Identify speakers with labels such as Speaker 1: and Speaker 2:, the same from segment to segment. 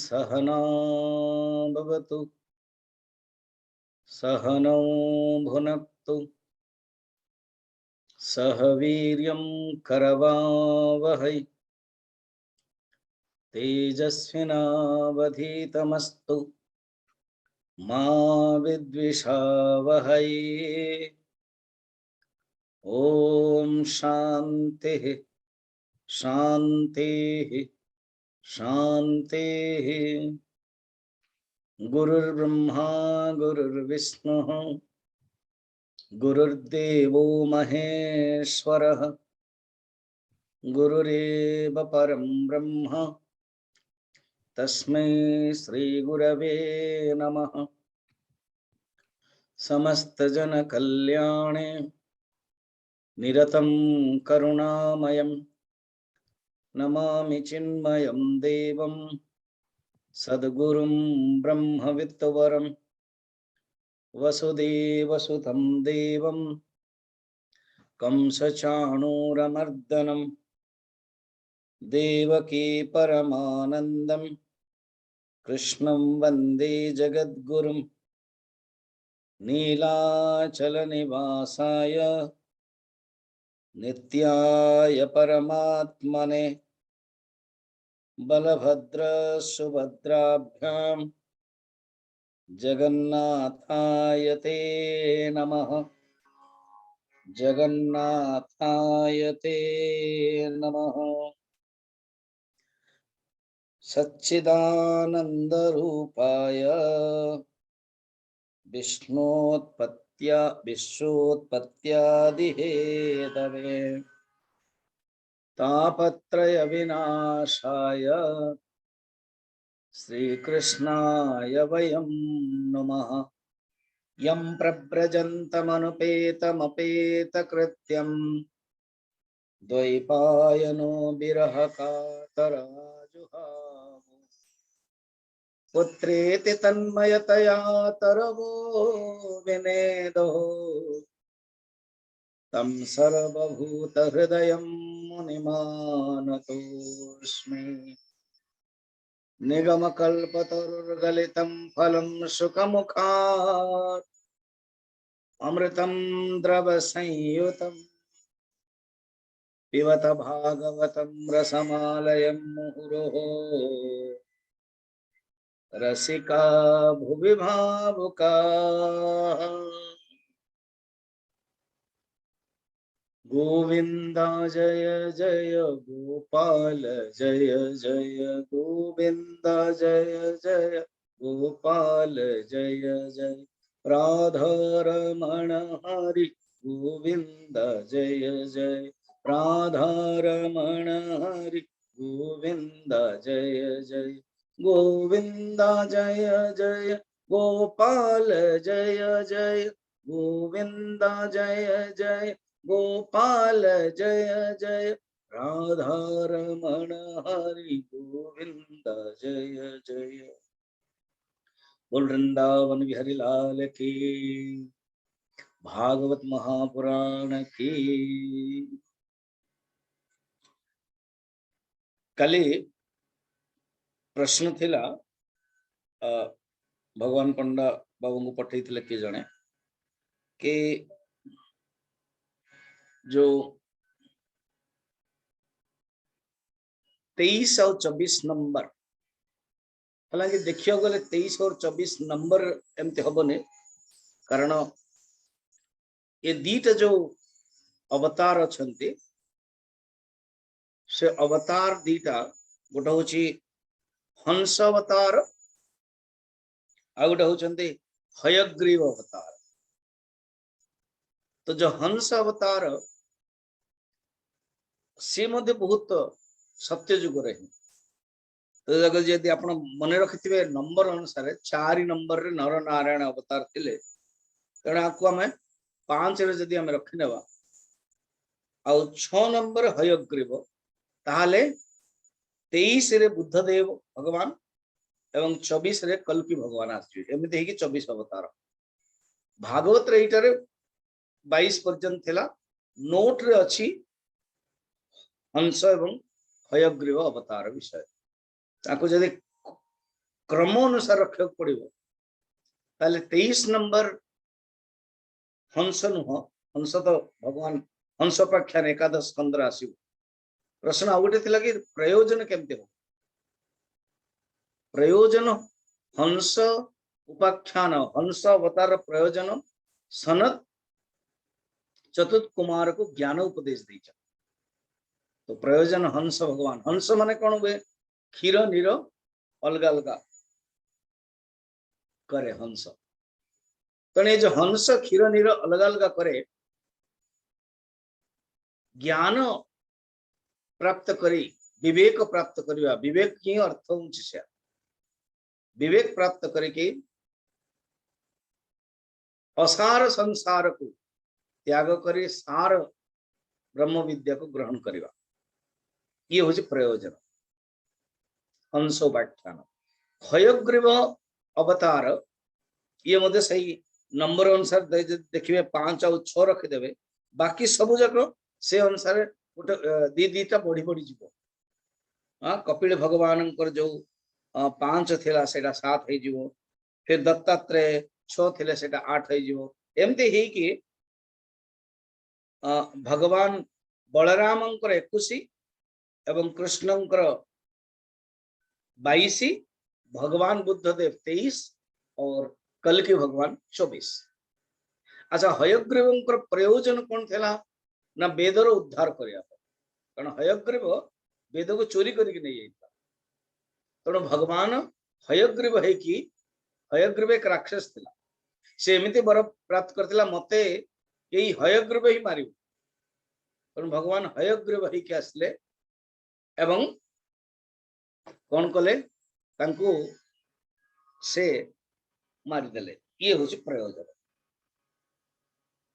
Speaker 1: सहना भवतु सहनौ भुनक्तु सह वीर्यं करवावहै तेजस्विनावधीतमस्तु मा विद्विषावहै। ओम शांति शांति शांति। गुरुर्ब्रह्मा गुरुर्विष्णुः गुरुर्देवो महेश्वरः गुरुरेव परं ब्रह्म तस्मै श्री गुरवे नमः। समस्त जन कल्याणे निरतं करुणामयं नमामि चिन्मयं देवं सद्गुरुं ब्रह्मविद्वरं वसुदेवसुतं देवं कंसचाणूरमर्दनं देवकी परमानन्दं कृष्णं वन्दे जगद्गुरुं नीलाचलनिवासाय नित्याय परमात्मने बलभद्र सुभद्राभ्यां जगन्नाथाय ते नमः जगन्नाथाय ते नमः। सच्चिदानंद रूपाय विश्वोत्पत्त्यादिहेतवे तापत्रय विनाशाय श्रीकृष्णाय वयं नमः। यं प्रव्रजन्तमनुपेतमपेतकृत्यं द्वैपायनो विरहकातराजुहाव पुत्रेति तन्मयतया तरवो विनेदो तं सर्वभूतहृदयं मुनिमानतोऽस्मि। निगमकल्पतरुर्गलितं फलं सुखमुखात् अमृतं द्रवसंयुतं पिबत भागवतं रसमालयं मुहुरहो रसिका भुवि भावुकाः। गोविंद जय जय गोपाल जय जय गोविंद जय जय गोपाल जय जय राधारमण हरि गोविंद जय जय राधारमण हरि गोविंद जय जय गोविंद जय जय गोपाल जय जय गोविंद जय जय गोपाल जय जय राधारमण हरि गोविंद जय जय। बोल वृंदावन बिहारी लाल की, भागवत महापुराण की। कली प्रश्न थिला भगवान पंडा बाबू को पठे किए जने कि जो 23 और 24 नंबर, हालांकि देखियो गले 23 और 24 नंबर एमती हबने, कारण ये दीटा जो अवतार अछंती से अवतार दीटा गोटे हूँ हंस अवतार आ गोटे होचंती हयग्रीव अवतार। तो जो हंस अवतार सी मध्य बहुत सत्य युग रही। तो जदि आप मन रखिथे नंबर अनुसार 4 नंबर रे नर नारायण अवतार थिले, तेणु आपको आम 5 रे जदि आम रखिनेबा आ 6 नंबर हयग्रीव, ताहले 23 रे बुद्धदेव भगवान एवं 24 रे कल्की भगवान आसि एमती कि 24 अवतार। भागवत रे इटारे 22 पर्यंत थिला, नोट रे अछि हंस एवं हयग्रीव अवतार विषय। ताको जदि क्रम अनुसार रखा पड़ो ताले 23 नंबर हंस नुह हंस तो भगवान हंस उपाख्यान एकादश स्कंदर आसो प्रश्न आ गोटे कि प्रयोजन केमती हो प्रयोजन हंस उपाख्यान हंस अवतार प्रयोजन सनत चतुर्थ कुमार को ज्ञान उपदेश दी तो प्रयोजन हंस भगवान हंस माने कौन हुए क्षीर नीर अलग अलग करे हंस तेणु जो हंस क्षीर नीर अलग अलग करे ज्ञान प्राप्त करी विवेक प्राप्त करवा विवेक ही अर्थ होची विवेक प्राप्त करके असार संसार को त्याग करी सार ब्रह्म विद्या को ग्रहण करवा ये हूँ प्रयोजन हंसोपाख्यान हयग्रीव अवतार ये मध्य सही नंबर अनुसार देखिए 5 और 6 रखिदेवे बाकी सब जाक से अनुसार गोटे दीटा बढ़ी बढ़ी जीव हाँ कपिल भगवान जो 5 थिला सेटा 7 हो जीवो फिर दत्तात्रेय 6 थिले सेटा 8 हो जीवो एमती ही कि भगवान बलरामंकर 21 एवं कृष्णंकर 22 भगवान बुद्धदेव 23 और कल के भगवान 24 अच्छा हयग्रीव प्रयोजन कौन थिला ना वेदर उद्धार करने कारण हयग्रीव वेद को चोरी करके नहीं जाता तेणु भगवान हयग्रीव है कि हयग्रीव एक राक्षस थिला से एमती वर प्राप्त करथिला मते यही हयग्रीव ही मारिव तेणु भगवान हयग्रीव है कि आसले एवं कौन कले तांको से मारिदेले ये हूँ प्रयोजन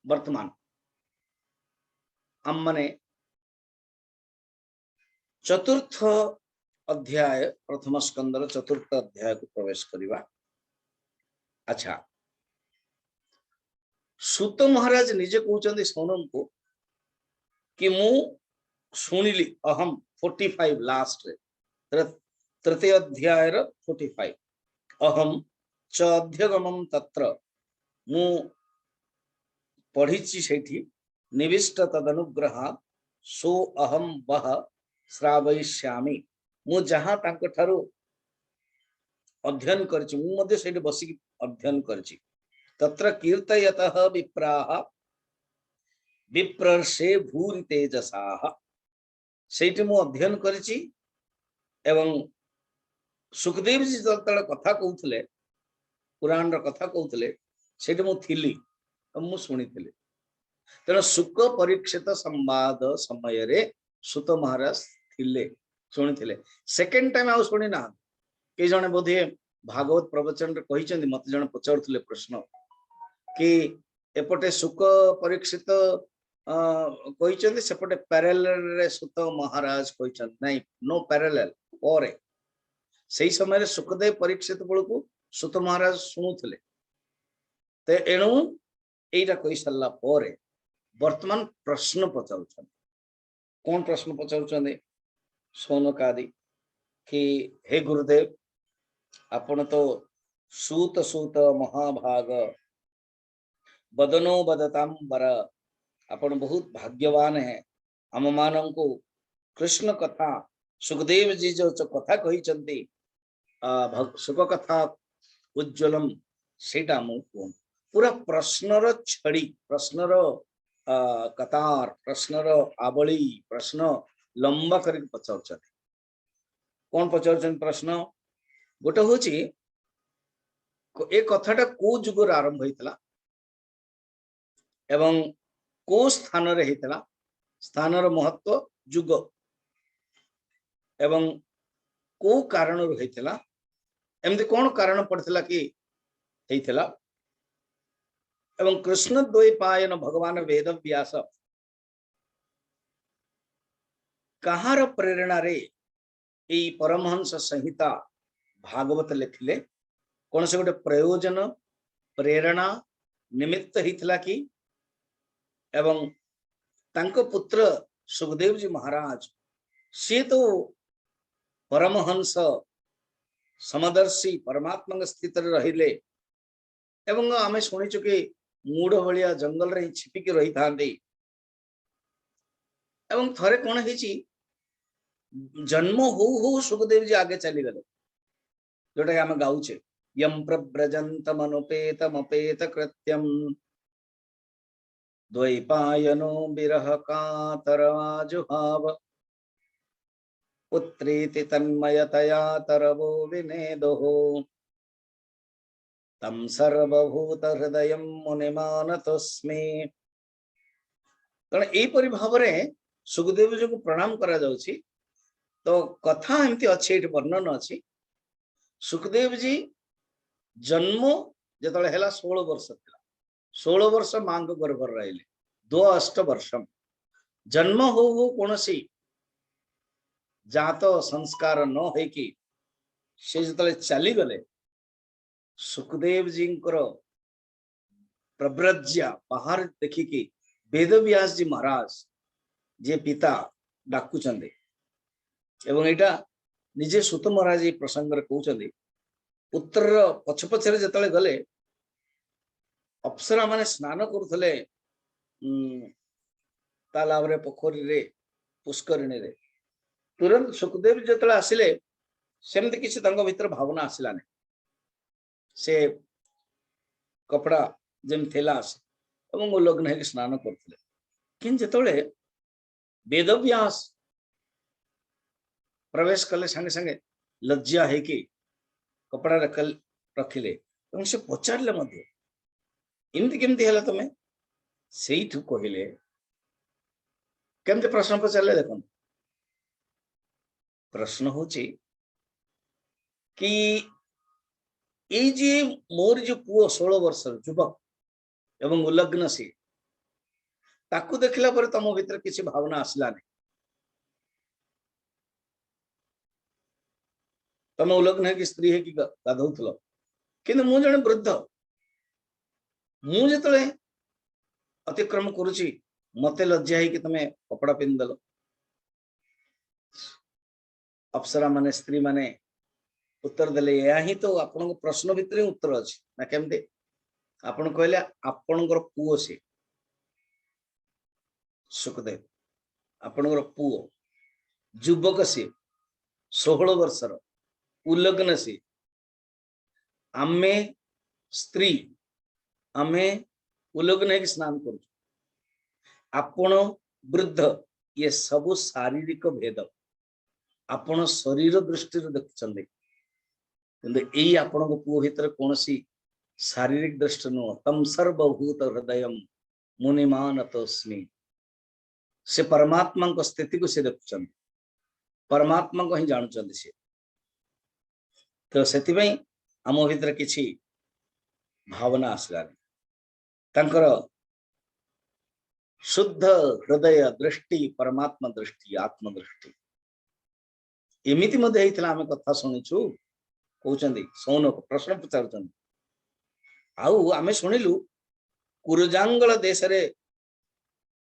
Speaker 1: वर्तमान आम माने चतुर्थ अध्याय प्रथम स्कंदर चतुर्थ अध्याय को प्रवेश करवा अच्छा सूत महाराज निजे कहते सोनम को कि मु शुणिली अहम 45 लास्ट तृतीय अध्याय 45 अहम च अध्यगमम तत्र मु पढ़ी सेठी निविष्ट तदनुग्रह सो अहम वह श्रावयिष्यामि मु जहां तांको ठारो अध्ययन करछि मु मध्ये सेठी बसिक अध्ययन करछि तत्र कीर्तयतः विप्राः विप्रर्षे भूरि तेजसाः सेठी मु अध्ययन करछि एवं सुखदेव जी जतले कथा कहउथले पुराण र कथा कहउथले सेठी मु थिली मु सुनिथिले तेणु सुख परीक्षित संवाद समय रे सुत महाराज थिले शुणी सेकेंड टाइम आउ शुणी ना कई जने बोधे भागवत प्रवचन रे कहिसेंती मत जने पचारुथिले प्रश्न कि एपटे सुख परीक्षित कहिसेंती सेपटे पैरेलल रे सुत महाराज कहिसेंती नहीं नो पैरेलल और सही समय रे सुखदेव परीक्षित बळकु सुत महाराज शुणुथिले ते एणु एटा कहि सल्ला परे वर्तमान प्रश्न पचारुछन कौन प्रश्न पचारुछन सोनकादि कि हे गुरुदेव आपण तो सूत सूत महाभाग बदनो बदताम बर आपण बहुत भाग्यवान है हम मानन को कृष्ण कथा सुखदेव जी जो कथा कही सुख कथा उज्ज्वलम सेटा मु पूरा प्रश्नर छड़ी प्रश्नर कतार प्रश्नर आवली प्रश्न लंबा करके पचार कौन पचार प्रश्न गोटे हूँ ए कथाटा को जुगर आरंभ होता एवं को स्थान रे होता स्थानर महत्व जुग एवं को कारण होता एमती कौन कारण पड़ता कि होता एवं कृष्ण द्वैपायन भगवान वेद व्यास कहार प्रेरणा रे यही परमहंस संहिता भागवत लिखिले कौन से गोटे प्रयोजन प्रेरणा निमित्त हितला कि एवं तांको पुत्र सुखदेव जी महाराज सी तो परमहंस समदर्शी परमात्मा स्थित रहिले एवं आमे शुणिचु कि मूढ़ भाया जंगल रे छिपिक रही था एवं थरे कौन है जन्म हो सुखदेव जी आगे चली गले जोटा आम गाउचे यम प्रव्रजंतमनुपेतमपेत कृत्यम द्वैपायनो विरह कातरवाजुहाव पुत्रीति तन्मयतया तरवो विनेदुः तम सर्वभूत हृदय मुनिमानतोस्मि। कारण एपरि भाव सुखदेव जी को प्रणाम करा जाउछि तो कथा एमती अच्छी वर्णन अच्छी सुखदेव जी जन्म जो है 16 वर्ष था 16 वर्ष मां को गर्भ रही 2 वर्षम जन्म हो कौन सी जात संस्कार न हो कि से जो चली गले सुखदेव जी प्रव्रज्या बाहर देखिकी वेद व्यास जी महाराज जे पिता डाकुचंदे एवं एटा निजे सुत महाराज प्रसंग कहते पुत्र पछ पछरे जतले गले अप्सरा माने स्नान करुले तालाब रे पोखरी रे पुष्करिणी रे तुरंत सुखदेव जतले आसिले सेमती किसी तंग भीतर भावना आसिलाने से कपड़ा जेम थेला एवं लग्न है स्नान करते कि जतले वेदव्यास प्रवेश कले संगे संगे लज्जा है कि कपड़ा रखिले से पचारे इमती केमती है तुम्हें से कहले केमती प्रश्न पचारे देख प्रश्न हूँ कि ये मोर जो पुओ 16 वर्ष युवक एवं उल्लग्न सी ताकू देखला पर तुम भीतर किसी भावना आसला नहीं तुम उल्लग्न है कि स्त्री है कि गाधौल कि मु जड़े वृद्ध मुझे अतिक्रम करुची मते लज्जा है कि तुम्हें कपड़ा पिंधल अप्सरा माने स्त्री माने उत्तर देले या ही तो आपन प्रश्न भितर ही उत्तर अच्छी ना केमते आपन कहले आपणकर पुओ से सुखदेव आपणकर पुओ युवक सी 16 वर्षर उल्लग्न सी आमे स्त्री आमे उल्लग्न है स्नान कर आपण वृद्ध ये सबु शारीरिक भेद आपण शरीर दृष्टि देखुं यही आपण पुओ भीतर कौन सी शारीरिक दृष्टि नुह तम सर्वभूत हृदय मुनिमानतोस्मि से परमात्मा स्थिति को से देखुं परमात्मा को ही जानुचंदी से तो से आम भीतर किसी भावना आसलानी तंकर शुद्ध हृदय दृष्टि परमात्मा दृष्टि आत्मदृष्टि एमिति मध्य आम कथा शुणीचु कहते सौन प्रश्न पचार आम शुणिलु कुरुजांगल देश रे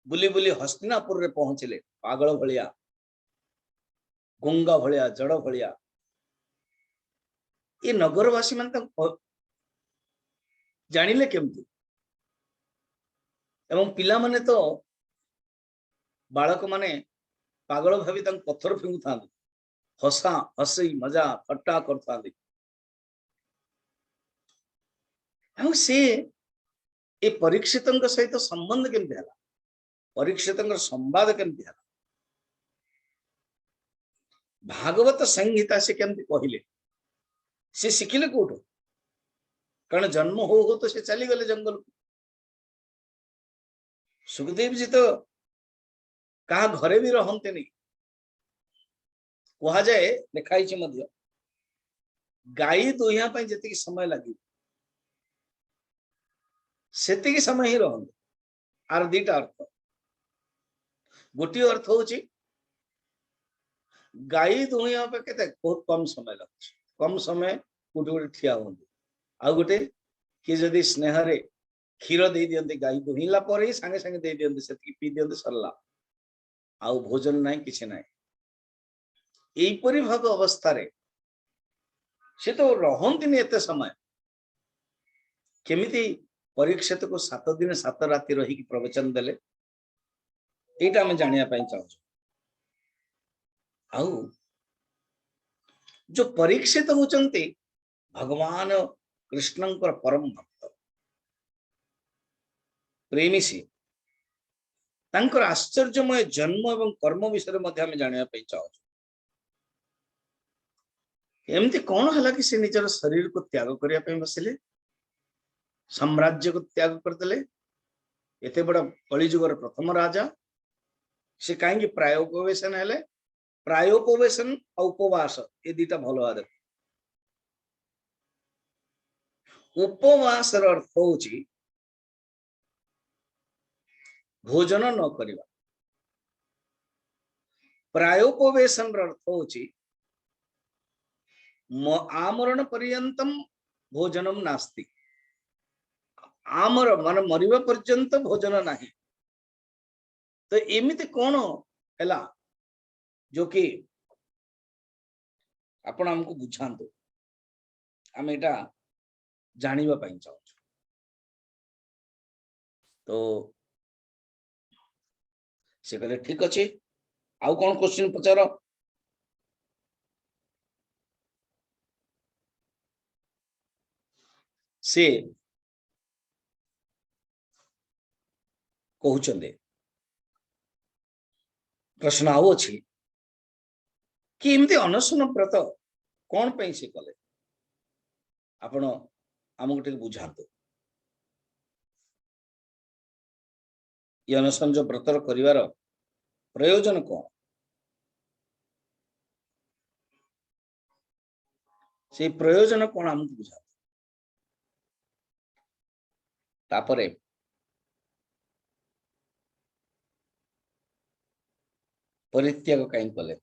Speaker 1: बुली बुली हस्तिनापुर रे पहुंचले पागल भलिया गंगा भलिया जड़ भलिया ये नगरवासी मान जानिले केमती एवं पिला माने तो बालक माने पागल भावी पत्थर फिंगु था हसा हसी मजा फट्टा करता से ए परीक्षित सहित संबंध केमती है परीक्षित संवाद केमती है भागवत संहिता से केमती कहले से शिखिले कोठो कारण जन्म हो तो से चली गले जंगल को सुखदेव जी तो कहा घरे भी रहते नहीं कह जाए लिखाई मध्य गाई दुहिया जी समय लगे से समय ही रहते आर दीटा अर्थ गोटे अर्थ हूँ गाई दुहिया के बहुत कम समय लगे कम समय गोटे गोटे ठिया हूँ आ गोटे किए जदि स्नेह क्षीर दे दियंती गाई दुहिला पर ही सांगे सांगे दे दियंती से पी दियंती सरला आउ भोजन नहीं किसी ना यहीपरि भाव अवस्था से तो रहंतिनी एते समय केमिति परीक्षित को 7 दिन 7 राति रही प्रवचन देले एटा हम जानिया पई चाहू आउ जो परीक्षित होचंती भगवान कृष्णंकर परम भक्त प्रेमी से तांकर आश्चर्यमय जन्म एवं कर्म विषय में आम जानिया पई चाहू एमती कौन हला कि से निजर शरीर को त्याग करिया पई बसिले साम्राज्य को त्याग करदेले एते बड़ा कलिजुगर प्रथम राजा से कहीं प्रायोपवेशन हेले प्रायोपवेशन और उपवास ये दीटा भल भाव देख उपवास अर्थ होची भोजन न करिवा प्रायोपवेशन अर्थ होची आमरण पर्यंतम भोजनम नास्ति आमर मान मरिबा पर्यंत भोजन नहीं तो एमिति कौन हैला जो कि आपण हमको बुझांतु आम एटा जानिबा पई चाहू तो से कहले ठीक अच्छे आउ कौन क्वेश्चन पचार से कहउचंदे प्रश्न आउ अछि कि एमती अनशन व्रत कौन पे से कले आपण आमको टे बुझातु ये अनशन जो व्रतर करिवार प्रयोजन कौन से प्रयोजन कौन आमको बुझातु तापरे परित्याग कहीं कले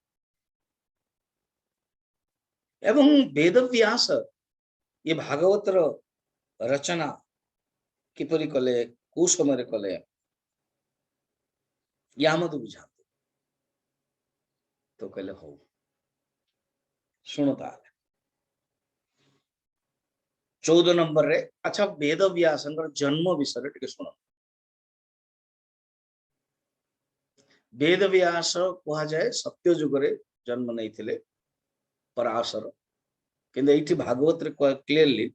Speaker 1: एवं वेद व्यास ये भागवतर रचना किपरि कले को समय कले या मत बुझा तो कहले हो शुणु ताले 14 नंबर रे अच्छा वेद व्यास जन्म विषय टिके शुण वेद व्यास कहा जाए सत्य जुगरे जन्म नहीं थिले पराशर किंतु एठी भागवत रे क्लियरली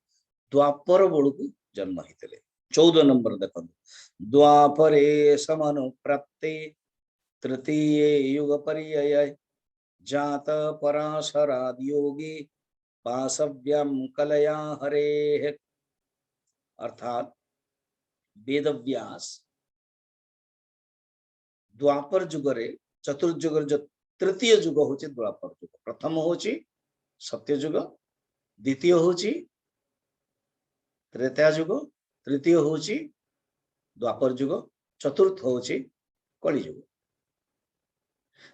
Speaker 1: द्वापर बळकु जन्म हितले 14 नंबर देखो द्वापरे समनु प्राप्ते तृतीये युग पर्यय जात पराशराद योगी वासव्यम कलया हरे अर्थात वेद व्यास द्वापर जुगरे चतुर्जुगर जो तृतीय जुग होची द्वापर जुग प्रथम होची सत्य जुग द्वितीय होची त्रेता जुग तृतीय होची द्वापर जुग चतुर्थ होची कली जुग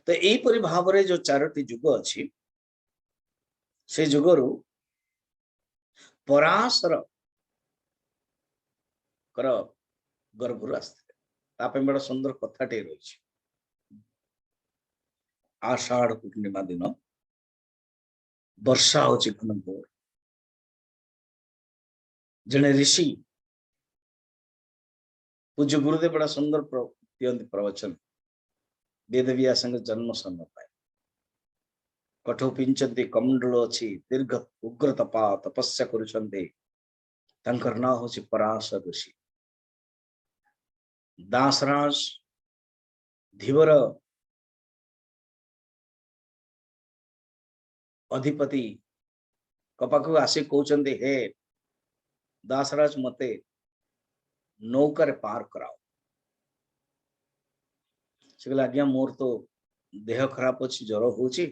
Speaker 1: तो यही परि भाव रे जो चारोटी जुग अछि से जुगरु पराशर कर गर्भरु आस्ते तापे बड़ा सुंदर कथाटे रही आषाढ़ पूर्णिमा दिन वर्षा होची घनघोर जने ऋषि पूज्य गुरुदेव बड़ा सुंदर प्रवचन वेद व्यास जन्म समय पाए कठोपिंचंती कमंडल अच्छी दीर्घ उग्र तपा तपस्या करुछंते तंकर ना होची पराशर ऋषि दासराज धीवर अधिपति कपाकु आसी कहते हे दासराज मते नौकर पार कराओ से आज्ञा मोर तो देह खराब अच्छी ज्वर होची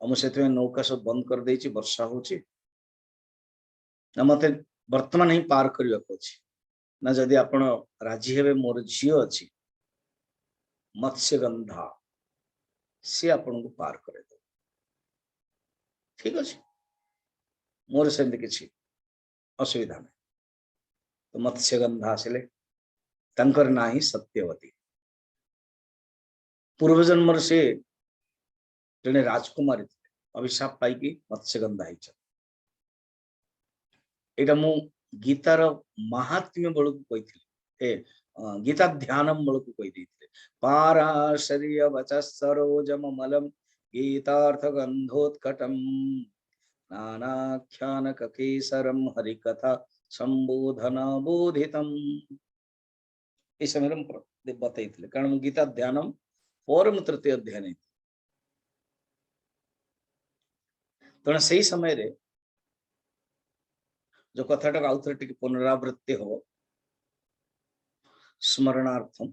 Speaker 1: से नौका सब बंद कर देची वर्षा होची ना मते वर्तमान ही पार करने को अच्छी ना जदि आपण राजी हेबे मोर झील अच्छी मत्स्यगंधा सी आपन को पार करे दो ठीक अच्छे मोर सेमती किसी असुविधा नहीं तो मत्स्यगंधा आसिले तंकर ना ही सत्यवती पूर्व जन्म से जने राजकुमारी थे अभिशाप पाई मत्स्यगंधा एटा मु गीतार महात्म्य बळकु कहिथिले ए गीता ध्यानम बळकु कहि दैथिले पाराशर्य वचस्सरोजम मलम गीतार्थ गंधोत्कटम नानाख्यान ककेसरम हरिकथा संबोधन बोधितम ए समय बताइथिले कारण गीता ध्यानम परम तृतीय अध्ययन तेणु से समय रे जो कथाटा आउ थे टिके पुनरावृत्ति हो स्मरणार्थम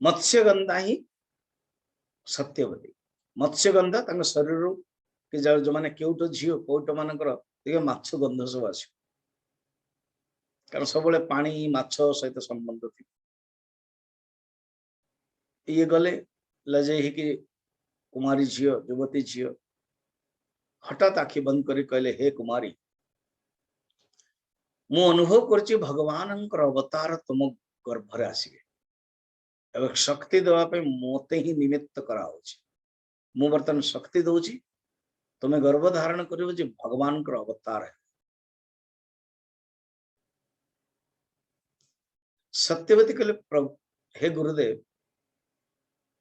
Speaker 1: मत्स्यगंधा ही सत्यवती मत्स्यगंधा शरीर कि जो माने केउट झियो कौट मानकर माछ गंध सब आस कारण सब पानी माछ सहित संबंध थी ये गले लजे कि कुमारी झियो युवती झियो हठात आखि बंद कर कहले हे कुमारी मु अनुभव करछि भगवान अवतार तुम गर्भ रे आसीबे एवं शक्ति देवाई मते ही निमित्त करा मु बर्तमान शक्ति दौची तुम्हें गर्भ धारण कर भगवान अवतार है सत्यवती कहले हे गुरुदेव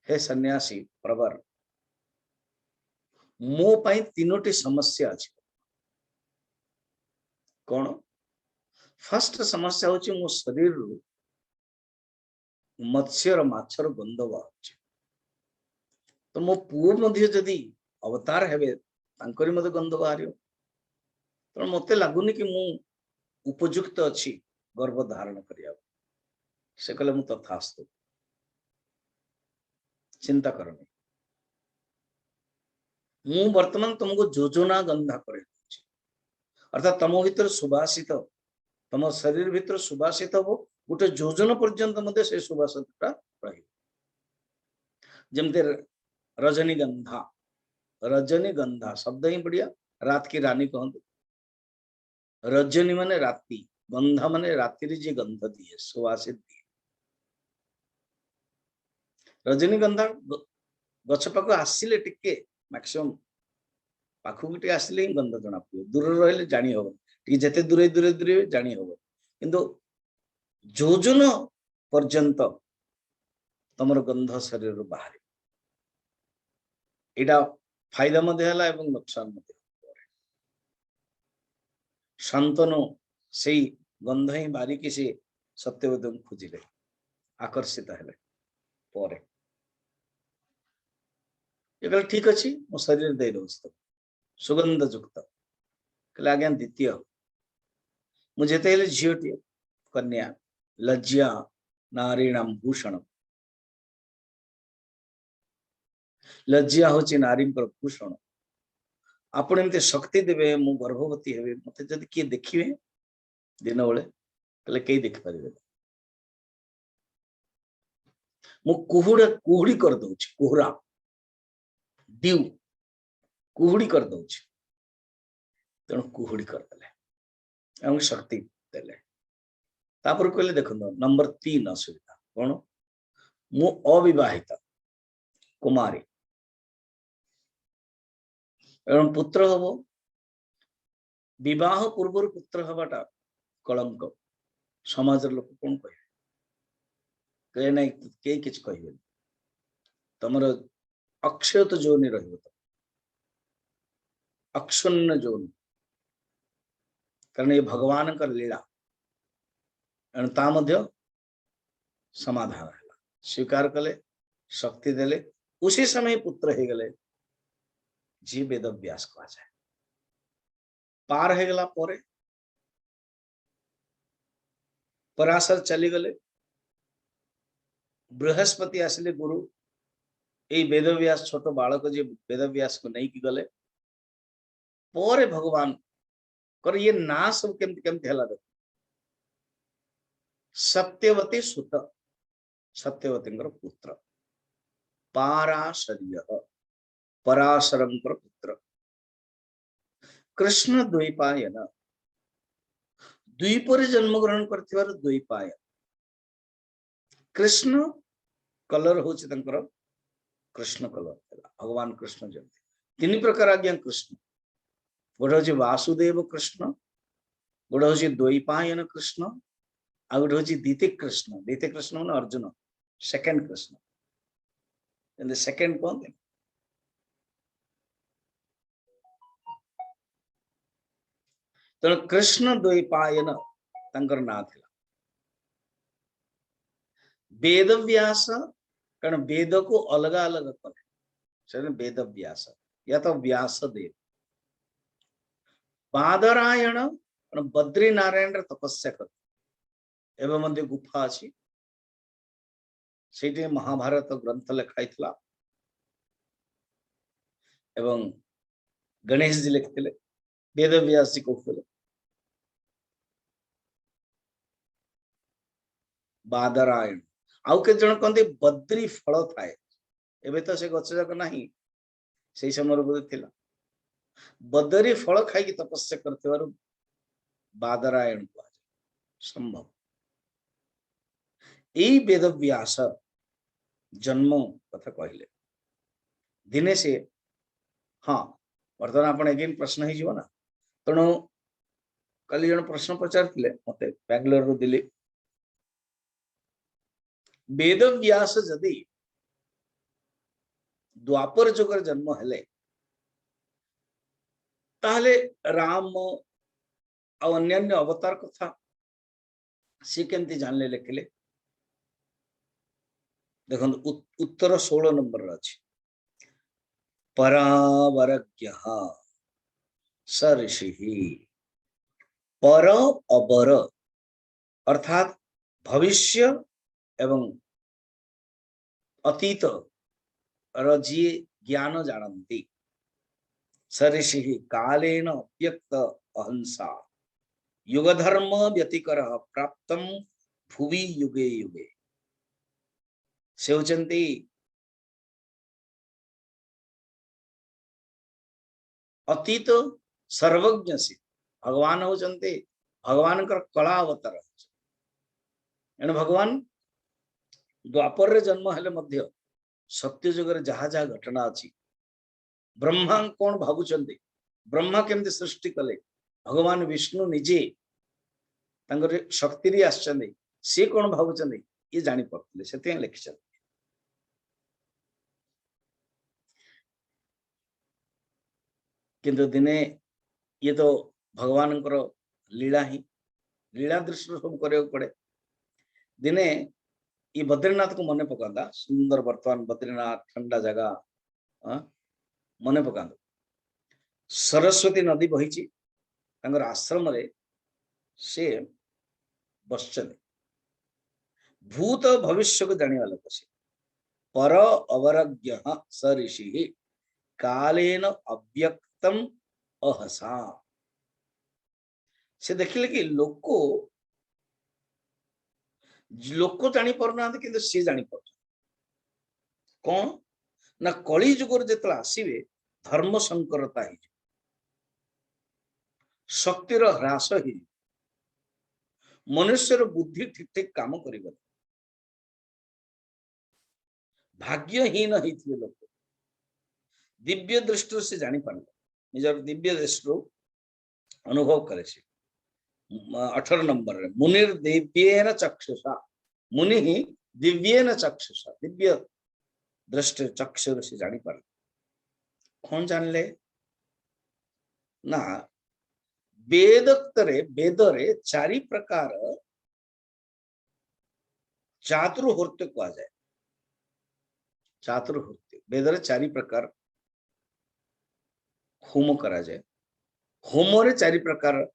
Speaker 1: हे सन्यासी प्रवर मो पाई तीनोटी समस्या अछि कौन फर्स्ट समस्या होची मो शरीर मत्स्य और माछर गंध बाहर तो मो पुओ मध्य जदि अवतार हेबे तांकरी मते गंध बाहरियो तो मते लागुनी कि मु उपयुक्त अछि गर्भ धारण करिया से कहले मु तथास्तु चिंता करनी मु वर्तमान तुमको योजना गंधा करे अर्थात तम भीतर सुभाषित तम शरीर भीतर सुभाषित हो गोटे योजन पर्यंत मध्य से सुभाषिता रही जमते रजनीगंधा रजनीगंधा शब्द ही बढ़िया रात की रानी कहते रजनी माने राति गंधा माने राति जे गंध दिए सुवासित दिए रजनीगंधा गछ पाख आसिले टिके मैक्सिमम पाखु टिके आसिले ही गंध जना पड़े दूर रहिले जानी हो टिके जते दूरे दूरे दूरे जानी हो किंतु योजन पर्यंत तमर गंध शरीर बाहर एटा फायदा मध्य हला एवं नुकसान मध्य शांतनु से गंध ही बारिकी से सत्यवती खोजिले आकर्षित हेले परे ये ठीक अच्छी मो शरीर दे दौच सुगंध युक्त कहले आज्ञा द्वितीय मुझे झीटी कन्या लज्जा नारीणाम भूषण लज्जा हूँ नारी भूषण आपण एमती शक्ति देवे मु गर्भवती हे मत जब किए देखिए दिन बेले कहले कई देखिपारे मु कुहुड़ी कर दउछि कुहुरा दिउ कुहुड़ी कर दउछि तेणु कुहुड़ी कर देले एवं शक्ति देले तापर कहले देखो नंबर 3 असुविधा कौन मु अविवाहित कुमारी एवं पुत्र हम विवाह पूर्व पुत्र हवाटा कलंक समाज लोक कौन कहे कहे ना कई किछ कहे तमर अक्षयत जोनि रहिबो अक्षुण्ण जोनि कारण ये भगवान का लीला ता मध्य समाधान है स्वीकार कले शक्ति देले उसी समय पुत्र हो गले जी वेद व्यास कहा जाए पार हो गला परे पराशर चली गले बृहस्पति आसिले गुरु यही वेद व्यास छोट बालक जी वेद व्यास को नहीं की गले परे भगवान कर ये ना सब केमती केमती हला देख सत्यवती सुत सत्यवती पुत्र पाराशर्य पराशरम पुत्र कृष्ण द्वैपायन द्वीपर जन्म ग्रहण कर द्वैपायन कृष्ण कलर हूँ कृष्ण कलर भगवान कृष्ण जयंती तीन प्रकार आज्ञा कृष्ण गोटे हूँ वासुदेव कृष्ण, गोटे हूँ द्वैपायन कृष्ण, आ गोटे हूँ दीति कृष्ण। दीति कृष्ण मैंने अर्जुन, सेकेंड कृष्ण, सेकेंड कहते। तेणु कृष्ण द्वैपायन तंकर ना थिला। वेद व्यास, कारण वेद को अलग अलग करे, वेद व्यास या तो व्यास देव। बादरायण बद्री नारायण तपस्या कर एवं मध्य गुफा अच्छी, से महाभारत ग्रंथ लिखाई एवं गणेश जी लिखते वेद व्यास जी कहते बादरायण। आउ के जन कहते बद्री फल थाए, एबे तो से गछ जाक नहीं, से समय बोधे थिला। बदरी फल खाई तपस्या करते बादरायण कह संभव। यही वेद व्यास जन्म कथा कहले दिने से। हाँ बर्तमान आप एगेन प्रश्न हो ना, तेणु कल जन प्रश्न पचार मत बेंगलोर रु दिल्ली, वेद व्यास जदि द्वापर जुगर जन्म हेले ताहले राम अन्य अवतार कथा सी केमती जानले लिखिले। देखो उत्तर 16 नंबर अच्छी, परावरज्ञ स ऋषि। पर अबर अर्थात भविष्य एवं अतीत जी ज्ञान जानती। स ऋषि कालेन व्यक्त अहंसा युगधर्म व्यतिकर प्राप्तम भुवि युगे युगे। से होचंती अतीत सर्वज्ञ से भगवान होचंती भगवान कला अवतार। एणु भगवान द्वापर रे जन्म हेले मध्य सत्य जुगर जहा जहा घटना अच्छी ब्रह्मा कौन भावुचंती, ब्रह्मा केमती सृष्टि कले, भगवान विष्णु निजे शक्ति आसचंदी सी कौन भावुचंदी ये जानी पड़ते से लिखि। किंतु दिने ये तो भगवान लीला ही लीला दृष्टि सब करने पड़े। दिने ये बद्रीनाथ को मन पकांदा सुंदर, बर्तमान बद्रीनाथ ठंडा जगह मन पकांदा। सरस्वती नदी बही आश्रम रे से बसचंदी भूत भविष्य को जाने वाला से पर अवरज्ञ स ऋषि कालेन अव्यक्तम अहसा। से देखिले कि लोक जानी पारना कि सी जानी पार कौन ना कली जुगर जो आसवे धर्म संकरता शक्तिर ह्रास हो मनुष्यर बुद्धि ठीक ठीक काम कर भाग्यहीन होते लोक दिव्य दृष्टि से जानी पारे निजर दिव्य दृष्टि अनुभव करे। 18 नंबर रे मुनिर दिव्येन चक्षुषा, मुनि ही दिव्येन चक्षुषा दिव्य दृष्टि चक्षुर से जानी पारे। कौन जानले ना वेदोक्तरे वेदरे चारि प्रकार चातुर्होत्र कहा जाए। चातुर्होत्र वेदरे चारि प्रकार होम करा जाए। होम रे चारि प्रकार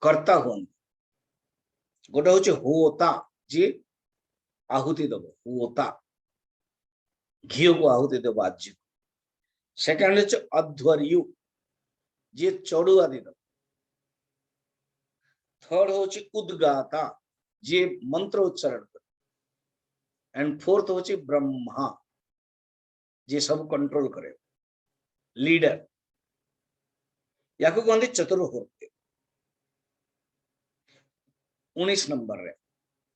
Speaker 1: कर्ता हूँ। गोटे हूँ होता जी आहुति दब होता घी को आहुति दब आज। सेकेंड हूँ अध्वर्यु जी चढ़ुआ दब। थर्ड हूँ उद्गाता जी मंत्र उच्चारण कर। एंड फोर्थ हूँ ब्रह्मा जी सब कंट्रोल करे लीडर। या कहते चतुर्होत्र। 19 नंबर रे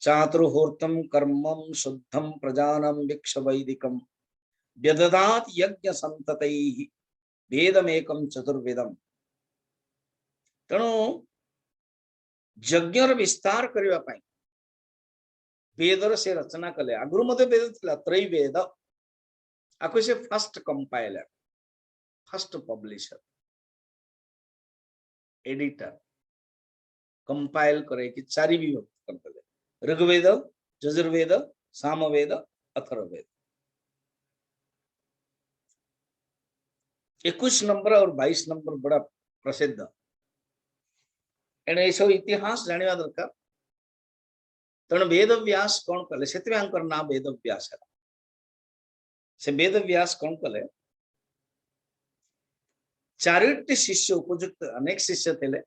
Speaker 1: चातुर्होत्रम कर्मम शुद्धम प्रजानम वीक्ष वैदिकम व्यददात यज्ञ संततैः वेदमेकं चतुर्वेदम। तेणु यज्ञर विस्तार करने पाई वेदर से रचना कले। आगुरु मते वेद थिला त्रैवेद, आको से first compiler, first publisher, editor compile करे कि चारि विभक्त करते ऋग्वेद, यजुर्वेद, सामवेद, अथर्ववेद। 21 नंबर और 22 नंबर बड़ा प्रसिद्ध। एने सब इतिहास जानिबा दरकार। तेणु वेद व्यास कौन कले से नाम वेद व्यास है। से वेद व्यास कौन कले, चारिटी शिष्य उपयुक्त, अनेक शिष्य थे,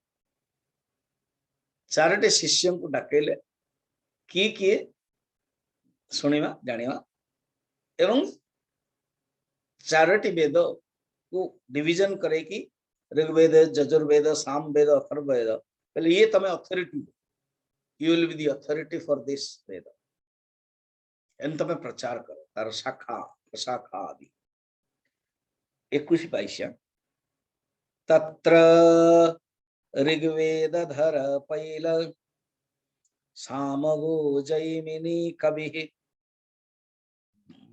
Speaker 1: चारिटी शिष्य को डाकेले किए शुणा जाना एवं चारोटी वेद को डिवीजन करे कि ऋग्वेद, यजुर्वेद, सामवेद, अथर्ववेद, पहले ये तमें authority, you will be the authority for this Veda, and तमें प्रचार करो तार शाखा प्रशाखा आदि। 21-22 तत्र ऋग्वेद धर पैल सामगो जैमिनी कवि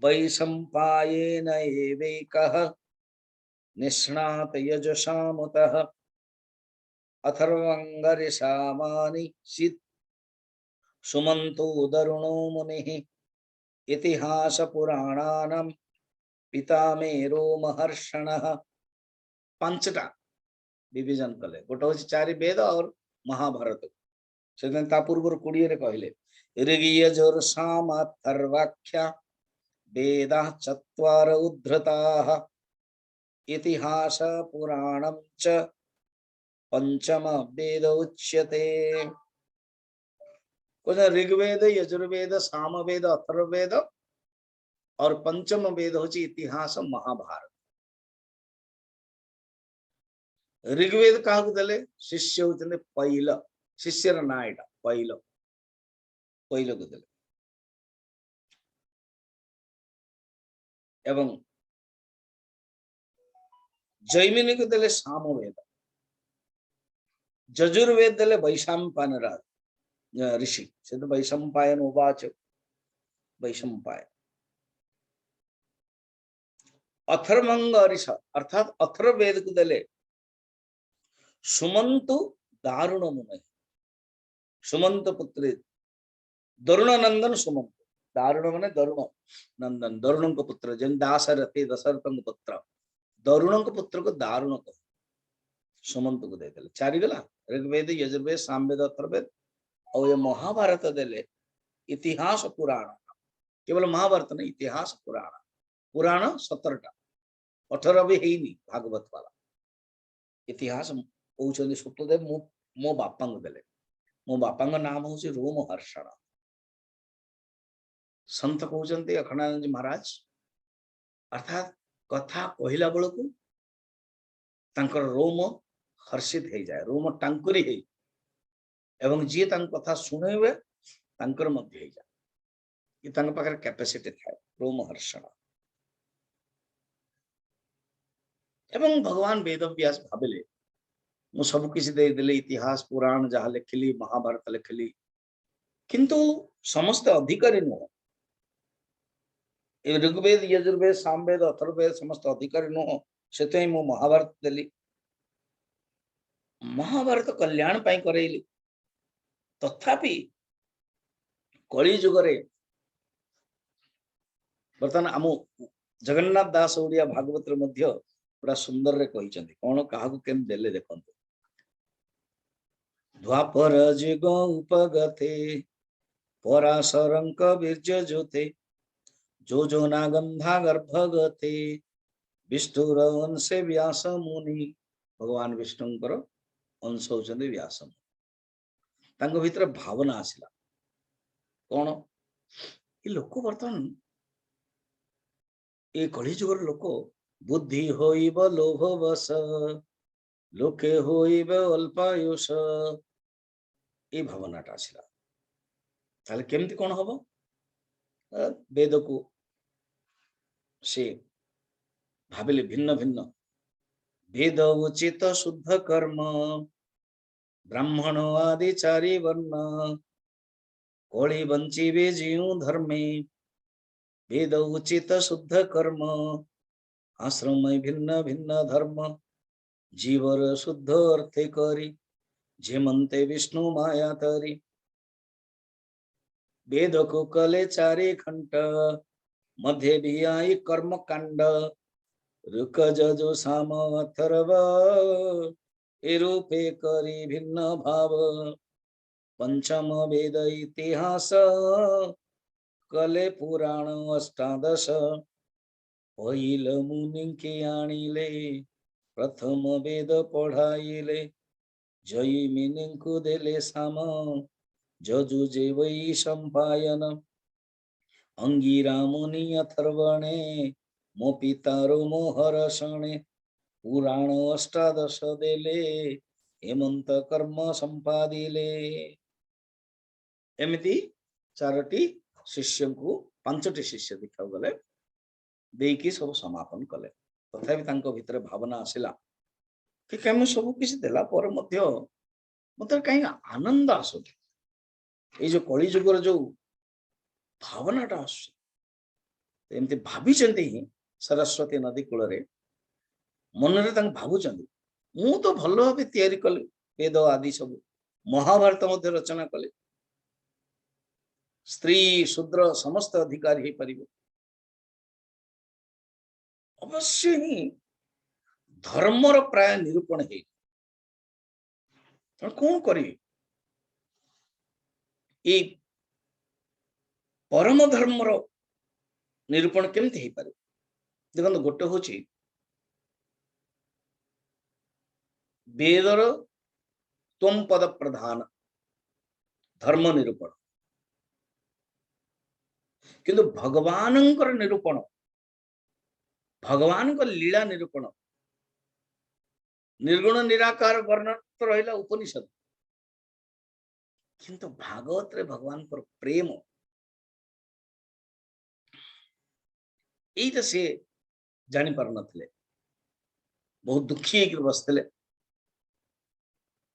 Speaker 1: वैशंपायेन एवैकः निष्णात यजसामुतः अथर्वंगरिषामानि सिद्ध सुमंतो दरुणो मुनिः इतिहास पुराणानां पितामेरो महर्षणः। पांचटा डिवीजन कले, गोटे हूँ चारि वेद और महाभारत से पूर्व 20 कहले ऋग यजुर साम अथर्वाख्या वेदा चत्वार उद्धृताः इतिहास पुराणं च पंचम वेद उच्यते। ऋग्वेद, यजुर्वेद, सामवेद, अथर्ववेद और पंचम वेद हूँ इतिहास महाभारत। ऋग्वेद क्या देले शिष्य होते पैल, शिष्यर ना एटा पैल, पैल को देले। एवं जैमिनी को देले सामवेद, यजुर्वेद देले वैशंपायन ऋषि से तो वैशंपायन उवाच वैशंपायन। अथर्वंग ऋष अर्थात अथर्ववेद को देले सुमंत दारुण मुनि, सुमंत पुत्र दरुण नंदन सुमंत, दारुण माने दरुण नंदन, दरुण को पुत्र जन दाशरथी दशरथ पुत्र, दरुण को पुत्र को दारुण को सुमंत को दे देले। चारि गला ऋग्वेद, यजुर्वेद, सामवेद, अथर्ववेद और ये महाभारत देले इतिहास पुराण। केवल महाभारत नहीं, इतिहास पुराण, पुराण 17टा, 18 भी है नहीं भागवत वाला। इतिहास कहते सुतदेव मो बापा को देले, मो बापा नाम हूँ रोमहर्षण। संत कहते अखंडानंद महाराज अर्थात कथा कहला बेलू तांकर रोम हर्षित हो जाए, रोम टांकुरी है एवं जी कथा शुणे तांकर मध्य हो जाए, ये तांकर पाखरे कैपेसिटी थाए रोमहर्षण। एवं भगवान वेदव्यास भाविले मु सब किसी दे देले, इतिहास पुराण जहाँ लिखिली, महाभारत लिखिली, किंतु समस्त अधिकारी नुह। ऋग्वेद, यजुर्वेद, सामवेद, अथर्ववेद समस्त अधिकारी नुह, से मु महाभारत देली। महाभारत कल्याण पाई करैली, तथापि कली जुगरे बर्तमान आम जगन्नाथ दास ओडिया भागवत मध्य पूरा सुंदर रे कहिसंती कोन काहाकू केम देले देखंतु। द्वापर जुग उपगते पराशरंक वीर्य जोते जोजना गंधा गर्भगते विष्णुर अंशे व्यास मुनि। भगवान विष्णुंकर अंश होचंदी व्यास मुनि। तांको भीतर भावना आसिला कौन ये लोक बर्तमान ये कली जुगर लोक बुद्धि होइब लोभ वश लोके होइब अल्पायुष, ये भावनाटा आसिला। ताले केमती कौन हम वेद को से भाविले भिन्न भिन्न वेद उचित शुद्ध कर्म ब्राह्मण आदि चारि वर्ण कोली बंचिबे जीव धर्मे वेद उचित शुद्ध कर्म आश्रम भिन्न भिन्न धर्म जीवर शुद्ध अर्थे करी जेमंते विष्णु माया तरी वेद को कले चारि खंड मध्य भी आई कर्म कांड ऋक जजो साम अथर्व ए रूपे करी भिन्न भाव पंचम वेद इतिहास कले पुराण अष्टादश पहिल मुनि के आनिले प्रथम वेद पढ़ाइले जयी मिनि को देले साम जजुजे वै संपायन अंगिरा मुनि अथर्वणे मो पितारो मोहरषणे पुराण अष्टादश देले हेमंत कर्म संपादिले एमिति चारोटी शिष्य को पांचटी शिष्य देखा गले देकी सब समापन कले तथापि तांको भितर भावना आसिला कि केम सब किछ देला पर मध्य मते कहीं आनंद आसु ए जो कली जुगर जो भावनाटा आसु एमती भाभी सरस्वती नदी कूल मनरे भावुचंदी मु तो भल भाव तैयारी कले वेद आदि सब महाभारत मध्य रचना कले स्त्री शूद्र समस्त अधिकार हो पार अवश्य ही धर्मर प्राय निरूपण है कौन करी परम धर्मर निरूपण केमती हो पारे देखो गोटे हूँ वेदर त्वम पद प्रधान धर्म निरूपण किंतु भगवान निरूपण भगवान लीला निरूपण निर्गुण निराकार वर्णन तो रहा उपनिषद किंतु भागवत रे भगवान पर प्रेम यही से जानी पार नथिले बहुत दुखी होकर बसते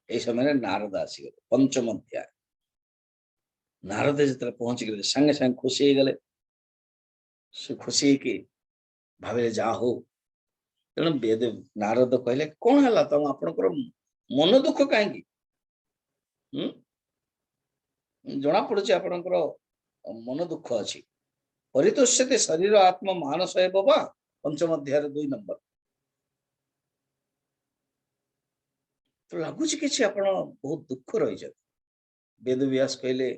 Speaker 1: ए समय नारद आसी गले पंचम अध्याय नारद जिते पहुंची गले संगे संगे खुशी हो गले से खुशी की भावे जा हो तेणु वेद नारद कहले कौन है तुम आपनकर मन दुख कहीं जना पड़ी आपनकर मन दुख अच्छी परितोष्यते शरीर आत्मा मानस है बाबा पंचम अध्याय 2 नंबर तो लगुच कि आप बहुत दुख रही वेद व्यास कहले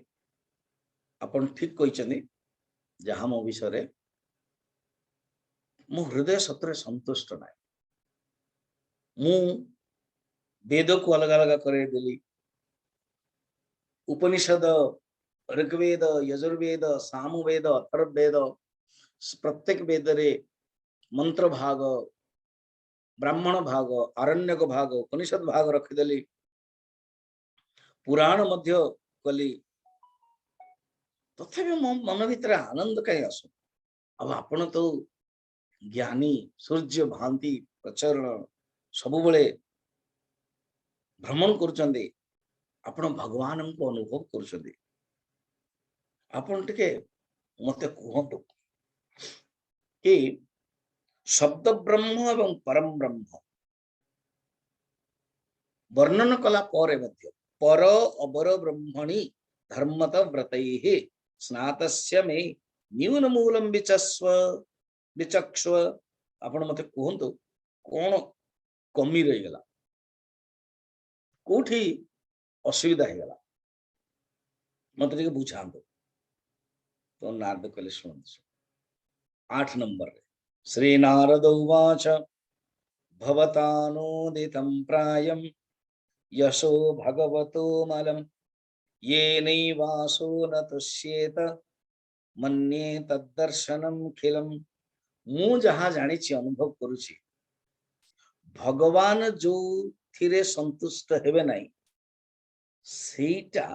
Speaker 1: आपन ठीक कहते जहाँ मो विषय मो हृदय सतरे संतुष्ट ना मु वेद को अलग अलग करे देली उपनिषद ऋग्वेद यजुर्वेद सामवेद अथर्ववेद प्रत्येक वेद रे मंत्र भाग ब्राह्मण भाग आरण्यक भाग उपनिषद भाग रखिदेली पुराण मध्य कली तथापि मो मन भीतर आनंद कहीं आसु अब आपण तो ज्ञानी सूर्य भांति प्रचरण सब बड़े भ्रमण कर भगवान को अनुभव कर मत कहतु कि शब्द ब्रह्म एवं परम ब्रह्म वर्णन कला पर अबर ब्रह्मणि धर्मत व्रतैः स्नातस्य मे न्यून मूलम विचस्व विचक्ष्व आपण मते कहतु कौन कमी रही गला कोठी असुविधा हो गला मत बुझा तो नारद कहले शुण 8 नंबर श्री नारद उवाच भवतानोदितं प्रायं यशो भगवतो मलम ये नैवासो न तुष्येत मन्ये तद्दर्शनम खिलम मु जहाँ जानी अनुभव करुछि भगवान जो थिरे संतुष्ट हेबे नहीं सेटा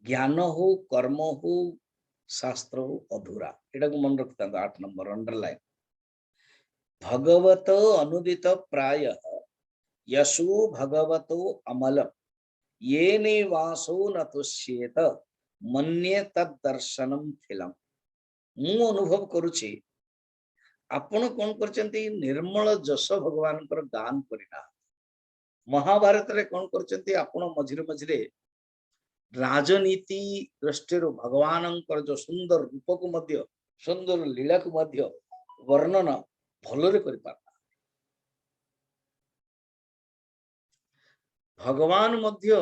Speaker 1: ज्ञान हो कर्म हो शास्त्र हो अधूरा एटा को मन रखता 8 नंबर अंडरलाइन भगवत अनुदित प्राय यशो भगवतो अमल ये निवासो न तुष्येत मन्ये तद्दर्शनम खिलम। मु अनुभव करुछि आपण कौन करचंती निर्मल जस भगवान कर गान करिना। महाभारत रे कौन करचंती आपण मझिरे मझिरे राजनीति दृष्टि भगवान जो सुंदर रूप को मध्य सुंदर लीला को मध्य वर्णन भलरे करि पार। भगवान मध्य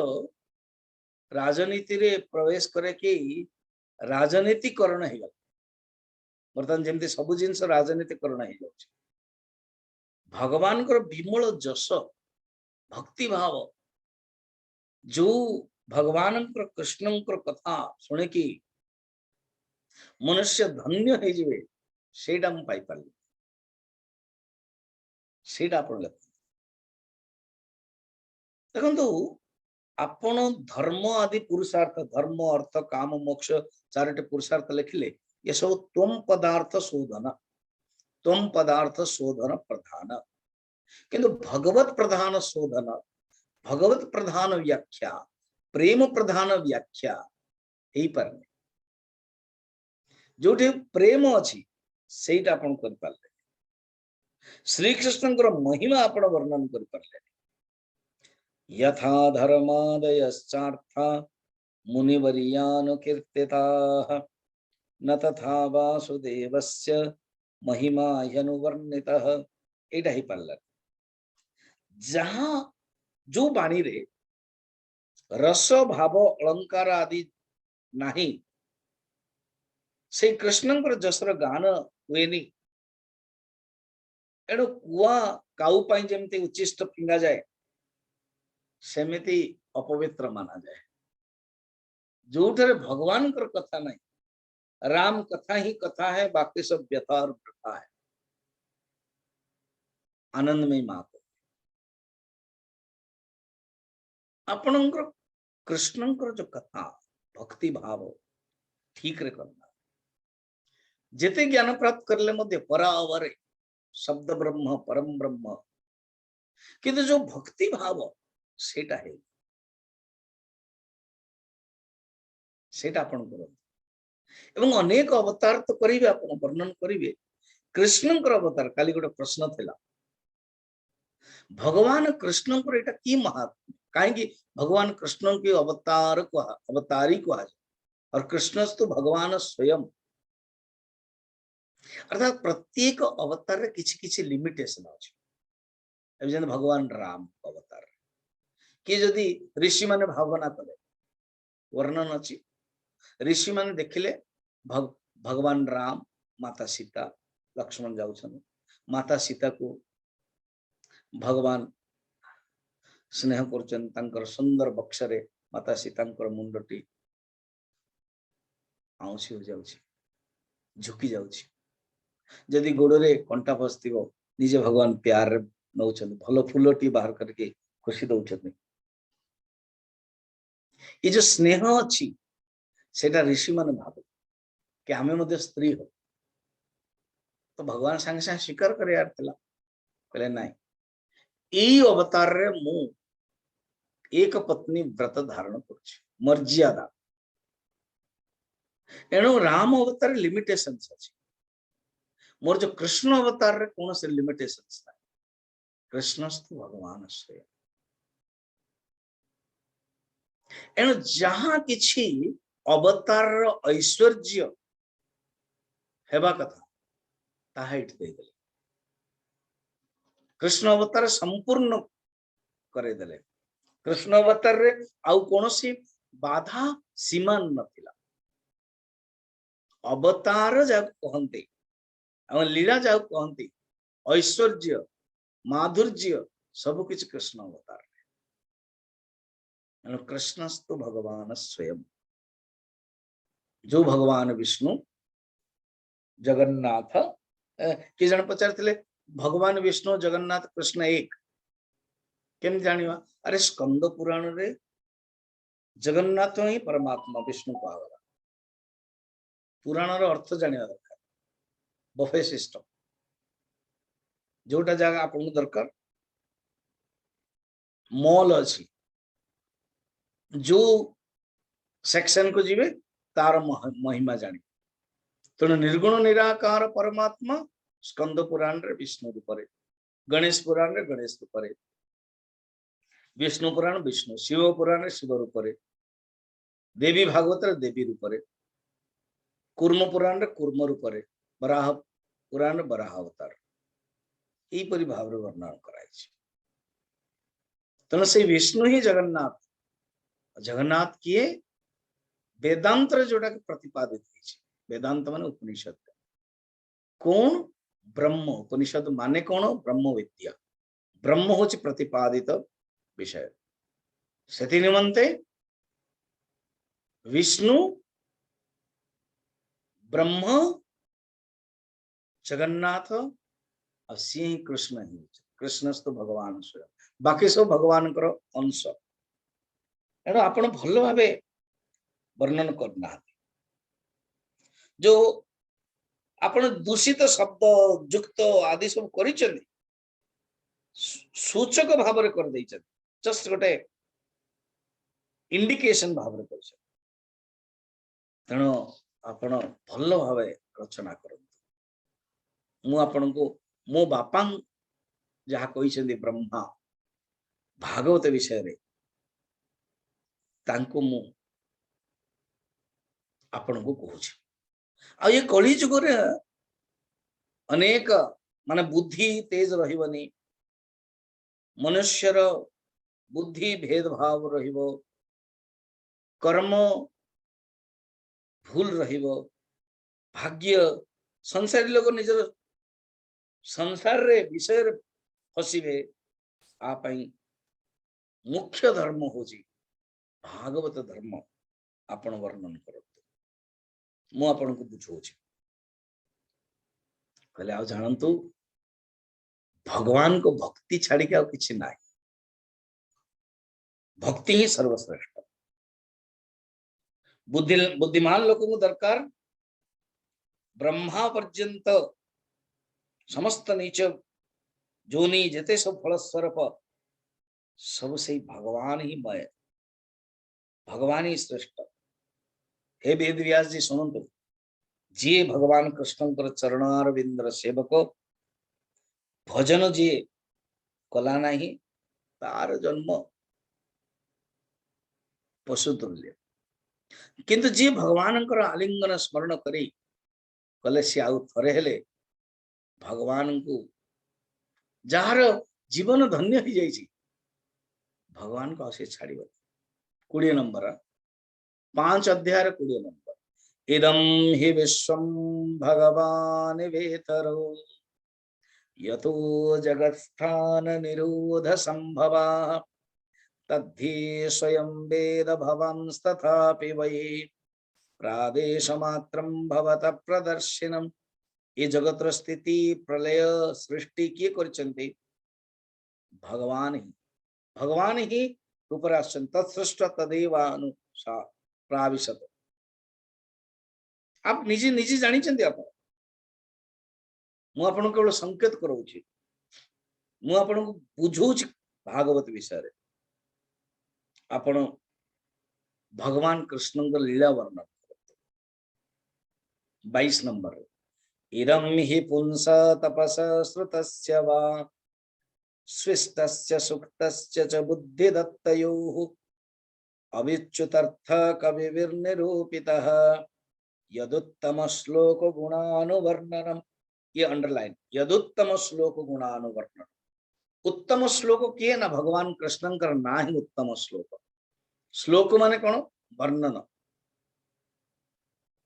Speaker 1: राजनीति रे प्रवेश करे कि राजनीतिकरण हो गला। बर्तमान जमती सब जिनस राजनीतिकरण हो जाउछि। भगवान कर विमल जस भक्ति भाव जो भगवान कृष्ण कथा शुणे कि मनुष्य धन्य हो जिवे सेटा मु पाई पारली। सेटा आपण देखंतु आपण धर्म आदि पुरुषार्थ धर्म अर्थ काम मोक्ष चारोटी पुरुषार्थ लिखिले ये सब त्वम पदार्थ शोधन प्रधान। किंतु भगवत प्रधान शोधन भगवत प्रधान व्याख्या प्रेम प्रधान व्याख्या यही पर जो प्रेम अच्छी सेटा आपण कर पारले। श्री कृष्ण महिमा आपण वर्णन कर पारले। यथा धर्मादयश्चार्था मुनिवर्यानुकीर्तिताः न तथा वासुदेवस्य महिमा ह्यनुवर्णितः। एटा ही पारला जहां जो बाणी रे रस भाव अलंकार आदि नहीं से कृष्ण जसर गान हुएनी। एणु कुआ काऊ पाई जेमती उच्चिष्ट फिंगा जाए सेमिति अपवित्र माना जाए। जोठरे भगवान कर कथा नहीं राम कथा ही कथा है बाकी सब व्यथा और प्रथा है। आनंदमय मां को आपणकर कृष्णकर जो कथा भक्ति भाव ठीक रे करना जेते ज्ञान प्राप्त करले मध्य परावरे शब्द ब्रह्म परम ब्रह्म किंतु जो भक्ति भाव सेटा है सेटा आपण करत एवं अनेक अवतार तो करिवे आपण वर्णन करिवे। कृष्णकर अवतार काली गोटे प्रश्न थिला भगवान कृष्णकर एटा की महात्म्य काहे भगवान कृष्ण के अवतार को अवतारी को आज और कृष्ण तो भगवान स्वयं अर्थात प्रत्येक अवतार रे किछि किछि लिमिटेशन अछि। अब जन भगवान राम अवतार कि जदि ऋषि माने भावना करे वर्णन अछि ऋषि माने देखिले भगवान राम माता सीता लक्ष्मण जाउछन माता सीता को भगवान स्नेह करचन तांकर सुंदर बक्षरे माता सीतांकर मुंडटी आउसी हो जाउछि झुकी जाउछि जदि गोड़े कंटा फसथिबो निजे भगवान प्यार नौछन भलो फूलटी बाहर करके खुशी दउछन। ये जो स्नेह अच्छी सेटा ऋषि माने भाव कि आमे मध्य स्त्री हो तो भगवान संगे संगे स्वीकार करे यार थिला कहले नाही एई अवतार रे मु एक पत्नी व्रत धारण करछि मर्यादा। एणु राम अवतार लिमिटेशन अछि मोर जो कृष्ण अवतार रे कौन से लिमिटेशंस ना कृष्णस्तु भगवान स्वयं। एणु जहां किछि अवतार ऐश्वर्य हेबा कथा ताहा इठ दे देले कृष्ण अवतार संपूर्ण करे देले। कृष्ण अवतार रे आउ कोनोसी बाधा सीमा नथिला अवतार जा कहंती लीला जाऊ कहती ऐश्वर्य माधुर्य सब किछ कृष्ण अवतार कृष्णस्तु भगवान स्वयं। जो भगवान विष्णु जगन्नाथ कि जन पचारथिले भगवान विष्णु जगन्नाथ कृष्ण एक केम जानिवा अरे स्कंद पुराण रे जगन्नाथ ही परमात्मा विष्णु पावला पुराण रो अर्थ जानिवा दरकार बफे सिस्टम जोटा जगह आपन दरकार मॉल अच्छी जो सेक्शन को जीवे तार महिमा जानी तेणु निर्गुण निराकार परमात्मा स्कंद पुराण रे विष्णु रूप गणेश पुराण रे गणेश रूप विष्णु पुराण विष्णु शिव पुराण रे शिव रूप देवी भागवत रे देवी रूप कूर्म पुराण रे कूर्म रूप बराह पुराण रे बराह अवतार यहीपरि भाव वर्णन कराई तेणु से विष्णु ही जगन्नाथ जगन्नाथ किए वेदांत जोटा प्रतिपादित वेदांत मान उपनिषद कौन ब्रह्म उपनिषद माने कौन ब्रह्म विद्या ब्रह्म हूँ प्रतिपादित विषय से निमंते विष्णु ब्रह्म जगन्नाथ और सी ही कृष्ण ही कृष्णस्तु भगवान स्वयं बाकी सब भगवान अंश एणु आप भल भाव वर्णन करना जो आपण दूषित शब्द युक्त आदि सब कर सूचक भाव कर जस्ट गोटे इंडिकेशन भाव तेणु आपण भल भाव रचना कर मु आपण को मो बापा जहाँ कही ब्रह्मा भागवत विषय रे तांको मु आपण को कहूँ आ ये कली जुग अनेक माने बुद्धि तेज रहिबनी मनुष्यर बुद्धि भेदभाव रहिबो कर्म भूल रहिबो भाग्य संसारी लोग निजर संसार रे विषय रे फसिबे आपाई मुख्य धर्म होजी भागवत धर्म आपण वर्णन करत मु आपण को बुझौछि कहले आ जानतु भगवान को भक्ति छाड़ी के किसी ना भक्ति ही सर्वश्रेष्ठ बुद्धिमान लोक को दरकार ब्रह्मा पर्यंत समस्त नीच जोनी जेते सब फल स्वरूप सब से भगवान ही मय भगवान ही श्रेष्ठ हे वेद व्यास जी सुनंतु जी भगवान कृष्ण चरणारविंद सेवक भजन जी कला नहीं तार जन्म पशु तुल्य किंतु जी भगवान आलिंगन स्मरण करी कले सी आउ थरे हेले भगवान को जार जीवन धन्य हो जाइए भगवान को आसे छाड़ 20 नंबर 5 अध्याय 20 नंबर इदं हि विश्वं भगवान वेतरो यतो जगत्स्थान निरोध संभवा तद्धि स्वयं वेद भवंस्तथापि वै प्रादेशमात्रं भवत प्रदर्शिनम् ये जगतर स्थिति प्रलय सृष्टि किए करचंती भगवान ही रूपराशन तत्सृष्ट तदेवानु प्राविशत आप निजे निजे जानी चंदी आप मु आपन केवल संकेत करूची मु आपन को बुझौची भागवत विषय रे आपण भगवान कृष्ण को लीला वर्णन 22 नंबर इदं हि पुंस तपस श्रुतस्य वा स्विष्टस्य सुक्तस्य च बुद्धिदत्तयोः अविच्युतर्थ कविर्निरूपितः यदुत्तम श्लोक गुणानुवर्णनम ये अंडरलाइन यदुत्तम श्लोक गुणानुवर्णन उत्तम श्लोक किए ना भगवान कृष्ण कर ना ही उत्तम श्लोक श्लोक माने कौन वर्णन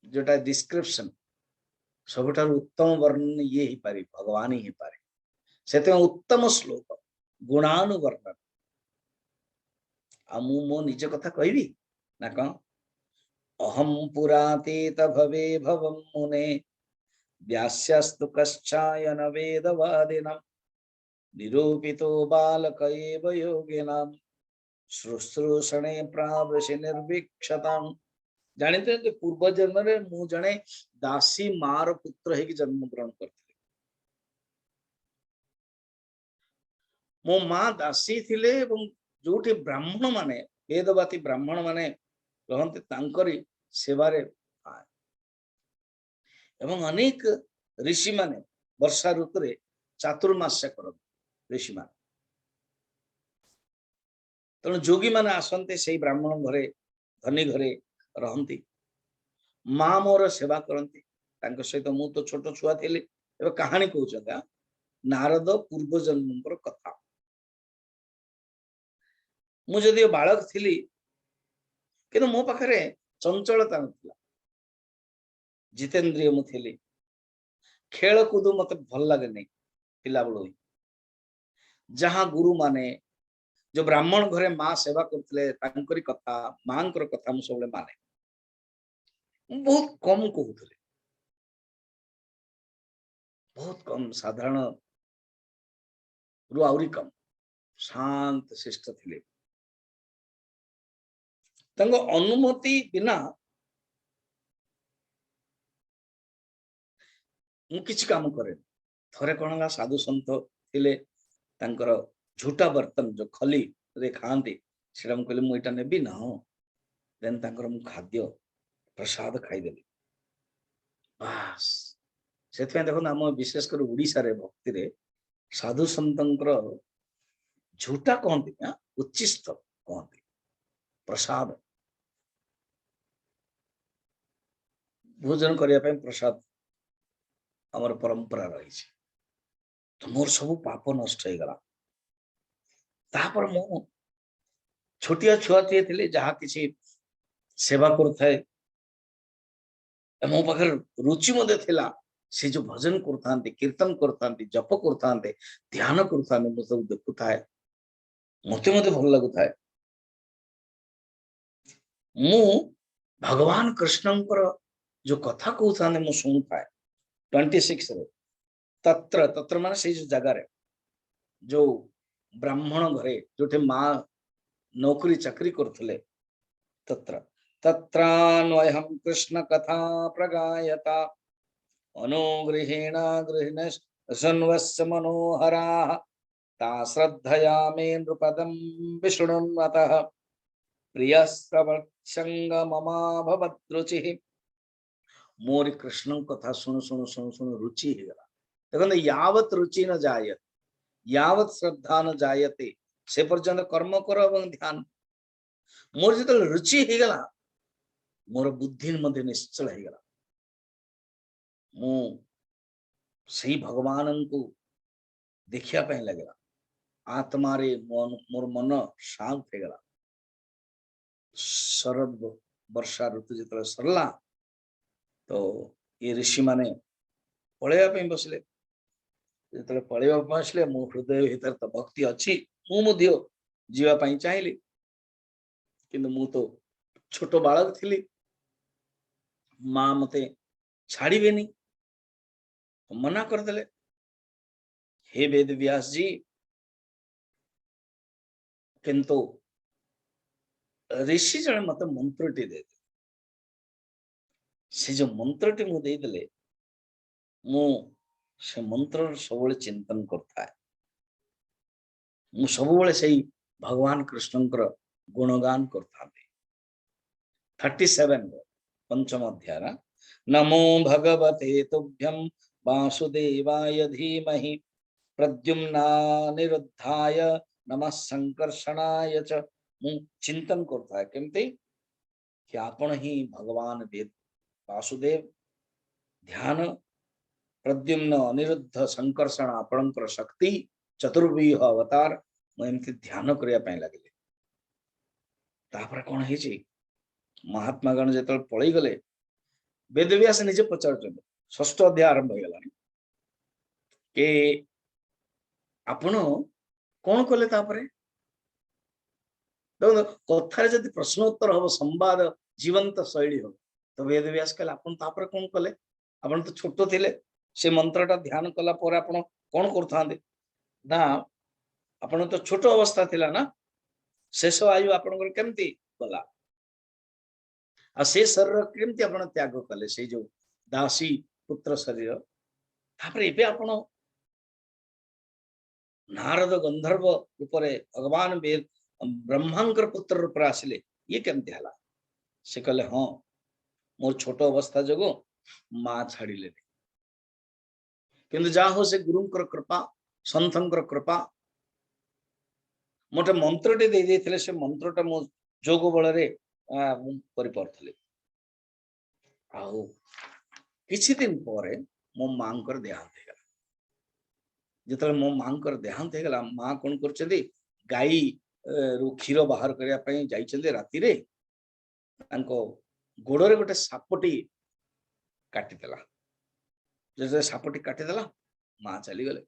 Speaker 1: जोटा डिस्क्रिप्शन सबुठार उत्तम वर्णन ये ही पारी भगवान ही पारी से उत्तम श्लोक गुणानुवर्णन आ मो निज कथा कहबी ना कौन अहम पुरातीत भवे भवम मुने व्यास्यस्तु कश्चायन वेदवादिनम् निरूपितो बालक एव योगिनां शुश्रूषणे प्रावृषि निर्वीक्षताम् जानते हैं पूर्व जन्म रे मु जने दासी मार पुत्र है कि जन्म ग्रहण करते मो माँ दासी थिले एवं जोठी ब्राह्मण माने वेदवाती ब्राह्मण माने रहंते तांकरी सेवारे आए। एवं अनेक ऋषि माने वर्षा ऋतु रे चातुर्मास्य करते ऋषि माने। तेणु जोगी माने आसंते से ब्राह्मण घरे धनी घरे रहंती माँ मोर सेवा करती सहित मु तो छोट छुआ थी एवं कहानी कहते नारद पूर्व जन्म कथा मुझे बालक थी कि मो पाखे चंचलता ना जितेन्द्रिय मुझे खेल कूद मत भल लगे नहीं पिला बेलू जहाँ गुरु माने जो ब्राह्मण घरे माँ सेवा करते कथा माँ कथा मुझे सब माने बहुत कम कहते बहुत कम साधारण रु आउरी कम शांत शिष्ट थे अनुमति बिना मु किछि काम करे थरे कौन साधु सन्त थिले तांकर झूठा बर्तन जो खली रे खाती से कहले मुझे नेबी ना देन तांकर मु खाद्य प्रसाद खाईदेली बास से देखो आम विशेषकर उड़ीसा रे भक्ति रे साधु सन्तंकर झूठा कहती उच्चिष्ट कहती प्रसाद भोजन करने प्रसाद आमर परंपरा रही तो मोर सब पाप नष्ट हो गला तापर मु छोटिया छुआ थे जहाँ किसी सेवा करुए मो पाखे रुचि मध्य थिला से जो भजन करता कीर्तन करता जप करता ध्यान करता सब देखुए मत मत भल लगुए मु भगवान कृष्णंकर जो कथा कहता मु शुणुए 26 रे तत्र तत्र माने से जो जगह रे जो ब्राह्मण घरे जो माँ नौकरी चाकरी करथले तत्र तत्रान्वयम् कृष्ण कथा प्रगायता अनुगृहेण गृहिण सन्वस्य मनोहराः ता श्रद्धया मे नृपदं विशृण्वतः प्रियस्तवत्संग ममा भवद्रुचिः मोर कृष्ण कथा सुनु सुनु सुनु सुनु रुचि हो गला देखो यावत रुचि न जायते यावत श्रद्धा न जायते से पर्यंत कर्म कर एवं ध्यान मोर जो रुचि हो गला मोर बुद्धि मध्य निश्चल हो गला मु सही भगवान को देखिया पे लगला आत्मा रे मोर मन शांत हो गला शरद वर्षा ऋतु जो सरला तो ये ऋषि माने पलैया बसले जो पलैया बसले मो हृदय भीतर तो भक्ति अच्छी मुझे जीवाई चाहिए किंतु मु तो छोट बालक थी माँ मते छाड़े नहीं मना करदे हे वेद व्यास जी किंतु ऋषि जन मत मंत्रटी दे से जो मंत्रटी मुझे देदेले मु से मंत्र सब चिंतन करता है मु सब से भगवान कृष्णंकर गुणगान करता 37 पंचम अध्याय नमो भगवते तुभ्यं वासुदेवाय धीमहि प्रद्युम्नानिरुद्धाय नमः संकर्षणाय च मु चिंतन करता है केमती कि आपण ही भगवान वेद वासुदेव ध्यान प्रद्युम्न अनिरुद्ध संकर्षण आपणकर शक्ति चतुर्व्यूह अवतार मुझे ध्यान करने लगे तापर कौन है महात्मा गण जो पलि गले वेदव्यास निजे पचार 6ठ अध्याय आरंभ हो गला कि आपण कौन कले कथार जब प्रश्नोत्तर हम संवाद जीवंत शैली हो तो वेदव्यास कहले आपण कौन कले आपण तो छोट थे से मंत्रटा ध्यान कला आपण कौन करते ना आपण तो छोट अवस्था थिला ना शेष आयु आपण केमती गला आ से शरीर केमती आपण त्याग कले से जो दासी पुत्र शरीर तापर एबे आपण नारद गंधर्व रूपरे भगवान वेद ब्रह्मांकर पुत्र रूप आसिले ये केमती हला से कहले हाँ मोर छोट अवस्था जगो माँ छाड़िले किंतु जहा हो से गुरुंकर कृपा संतंकर कृपा मोटे मंत्रटे दे देथिले से मंत्रटा मो जोग बल रे करि परथले आउ किछि दिन परे मो मांकर देहांत हे गला जेतले मो मांकर देहांत हे गला मां कोन करछथि गाई रु क्षीर बाहर करिया पई जाइछन्ते राती रे तांको गोड़रे गोटे सापटी काटी देला जे सापटी काटी देला मां चली गले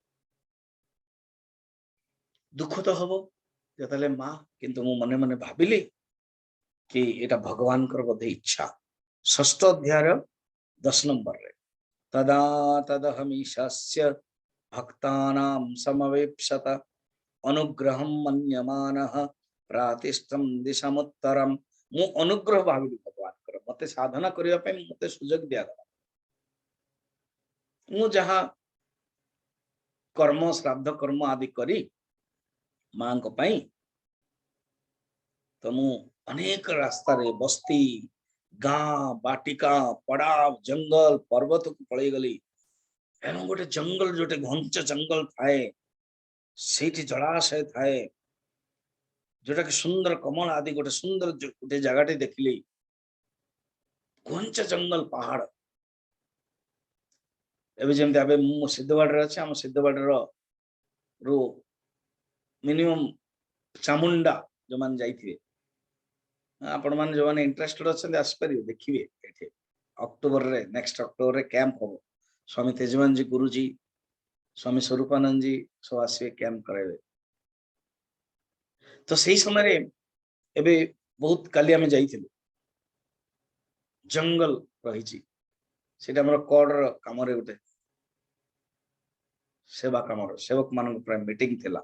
Speaker 1: दुख तो हबो जेतले मां किंतु मो मने मने भाबिली कि एटा भगवान कर बोधे इच्छा षष्ठ अध्याय 10 नंबर रे तदा तदहमीशस्य भक्तानां समवेप्सत अनुग्रहं मन्यमानः प्रातिष्ठं दिशमुत्तरम मु अनुग्रह भाविली भगवान कर मते साधना करिया पे मते सुजग दिया गला मु जहा कर्म श्राद्ध कर्म आदि करी मां को पई तो मु अनेक रास्ता रे बस्ती गाँ बाटिका पड़ाव जंगल पर्वत को पड़े गली एवं गोटे जंगल जोटे घंच जंगल थाए सेठी जलाशय थाए जोटा कि सुंदर कमल आदि गोटे सुंदर गोटे जगह देखिली घंच जंगल पहाड़ एवं जमती आबे मु सिद्धवाड़ रे अछि हम सिद्धवाड़ रो मिनिमम चामुंडा जो मान जाइथिबे आपण मान जो माने इंटरेस्टेड अछन आसपरियो देखिबे एठे अक्टोबर रे नेक्स्ट अक्टोबर रे कैंप हो स्वामी तेजमान जी गुरुजी स्वामी स्वरूपानंद जी सब आसे कैंप करावे तो सही समय रे एबे बहुत काली आमे जाइथिलु जंगल रहिछि सेटा हमर कोड काम रे उठे सेवा काम सेवक मान प्राय मीटिंग थिला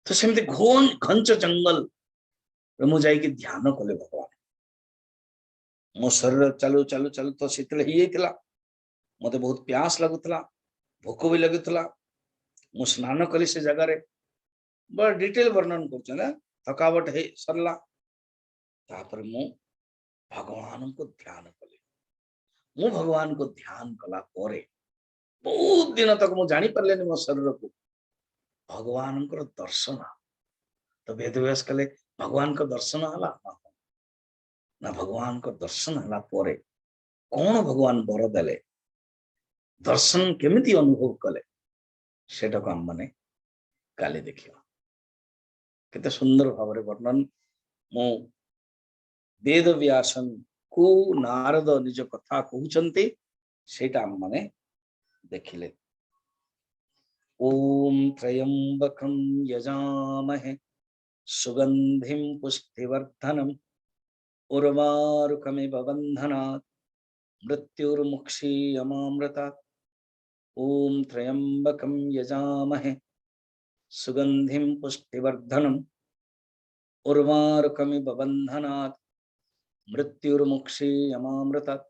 Speaker 1: तो सेमते घंच जंगल मु जाइके ध्यान कले भगवान मो शरीर चालू चालू चालू तो शीतल ही जाइतिला मते बहुत प्यास लगुतला भोक भी लगुतला मु स्नान कली से जगह रे बड़ डिटेल वर्णन करछ ना थकावट है सरला तापर मु भगवान को ध्यान कले मु भगवान को ध्यान कला परे बहुत दिन तक मु जानि परलेनी मो शरीर को भगवान को दर्शन तो वेद व्यास कले भगवान को दर्शन हला ना भगवान को दर्शन हला परे कौन भगवान बर देले दर्शन केमिति अनुभव कले सेटा को हम माने काले देखियो केते सुंदर भाव रे वर्णन मो वेद व्यासन को नारद निज कथा कहउचंती सेटा हम माने देखिले ओम त्रयंबकं यजामहे सुगंधिं पुष्टिवर्धनम् उर्वारुकमिव बन्धनात् मृत्युर्मुक्षीयमामृतात् ओम त्र्यंबकं यजामहे सुगंधिं पुष्टिवर्धनम् उर्वारुकमिव बन्धनात् मृत्युर्मुक्षीयमामृतात्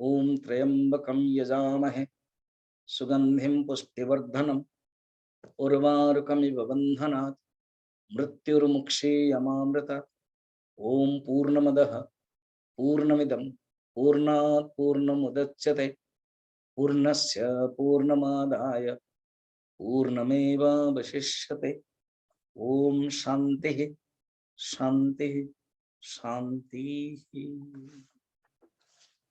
Speaker 1: ओम त्र्यंबकं यजामहे सुगंधिं पुष्टिवर्धनम् उर्वारुकमिव बन्धनात् मृत्युर्मुक्षीयमामृतात् ओम पूर्णमदः पूर्णमिदं पूर्णात् पूर्णमुदच्यते पूर्णस्य पूर्णमादाय पूर्णमेवावशिष्यते ओम शांति शांति शांति।